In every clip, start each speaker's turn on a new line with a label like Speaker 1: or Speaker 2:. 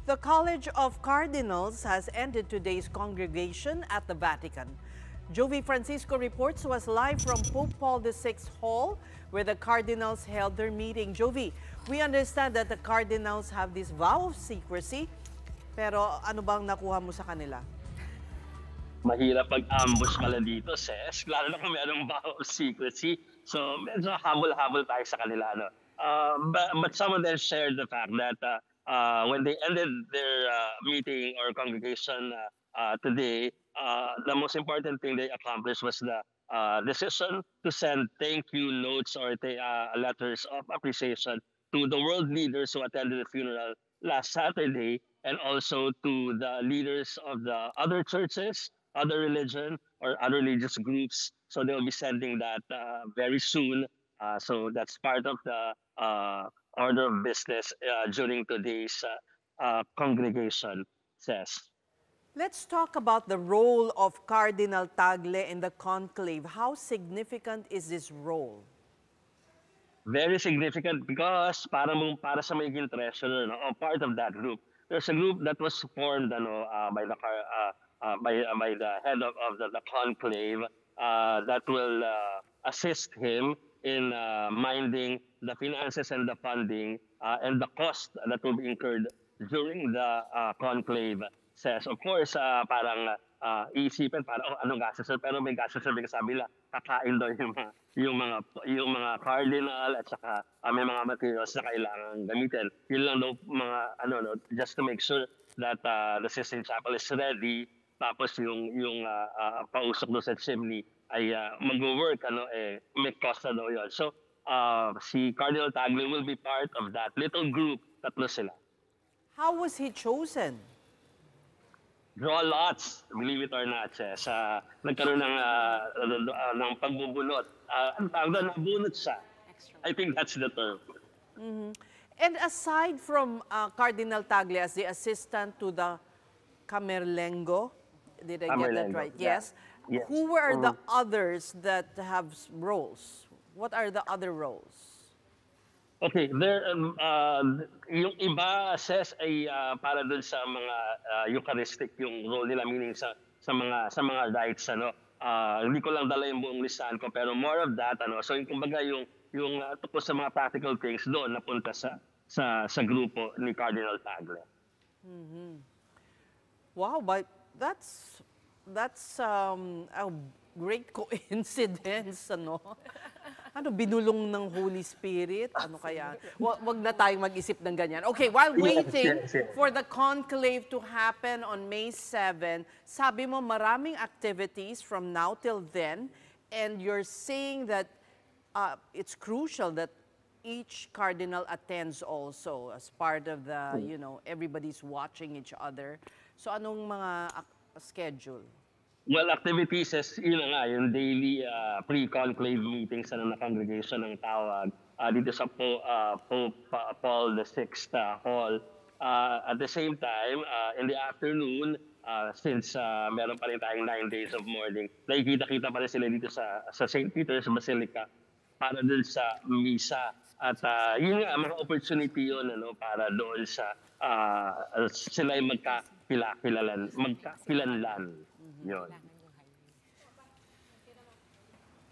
Speaker 1: The College of Cardinals has ended today's congregation at the Vatican. Jovi Francisco reports was live from Pope Paul VI Hall, where the Cardinals held their meeting. Jovi, we understand that the Cardinals have this vow of secrecy, pero ano bang nakuha mo sa kanila?
Speaker 2: Mahirap pag-ambush pala dito, Ses. Lalo na kung merong vow of secrecy. So, medyo habol-habol tayo sa kanila. No? But some of them shared the fact that when they ended their meeting or congregation today, the most important thing they accomplished was the decision to send thank you notes or letters of appreciation to the world leaders who attended the funeral last Saturday, and also to the leaders of the other churches, other religion, or other religious groups. So they'll be sending that very soon. So that's part of the order of business during today's congregation, says.
Speaker 1: Let's talk about the role of Cardinal Tagle in the conclave. How significant is this role?
Speaker 2: Very significant because para sa magiging treasurer, no, or part of that group. There's a group that was formed by the head of the conclave that will assist him in minding the finances and the funding and the cost that will be incurred during the conclave. Says, of course, parang iisipin para anong gastos, pero may gastos sabi kasabila kakain daw yung mga cardinal at saka may mga materials na kailangan gamitin. Yun lang daw mga just to make sure that the Sistine Chapel is ready, tapos yung pausok doon sa chimney ay mag-work may cost na daw yun. So si Cardinal Tagle will be part of that little group, tatlo sila.
Speaker 1: How was he chosen?
Speaker 2: Draw lots, believe it or not, Ses. Nagkaroon ng pagbubunot. Ang tawag doon, nabunot siya. I think that's the term.
Speaker 1: Mm-hmm. And aside from Cardinal Tagle as the assistant to the Camerlengo, did I get that right?
Speaker 2: Yeah.
Speaker 1: Yes. Who were the others that have roles? What are the other roles?
Speaker 2: Okay, yung iba, Ses, ay para dun sa mga Eucharistic yung role nila, meaning sa mga rites, hindi ko lang dala yung buong listahan ko, pero more of that, so yung kumbaga yung tungkol sa mga practical things doon napunta sa grupo ni Cardinal Tagle.
Speaker 1: Mm-hmm. Wow, but that's a great coincidence, Ano, binulong ng Holy Spirit? Ano kaya? Wag na tayong mag-isip ng ganyan. Okay, while waiting for the conclave to happen on May 7, sabi mo maraming activities from now till then, and you're saying that it's crucial that each cardinal attends also as part of the, everybody's watching each other. So anong mga schedule?
Speaker 2: Well, activities is, yun na nga, yung daily pre-conclave meetings na congregation ng tawag dito sa Pope Paul VI Hall. At the same time, in the afternoon, since meron pa rin tayong 9 days of mourning, nakikita-kita pa rin sila dito sa St. Peter's Basilica para dun sa misa. At yun nga, mga opportunity yun para doon sa sila ay magkakilanlan.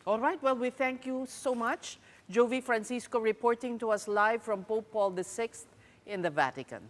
Speaker 1: All right, well, we thank you so much. Jovi Francisco reporting to us live from Pope Paul VI in the Vatican.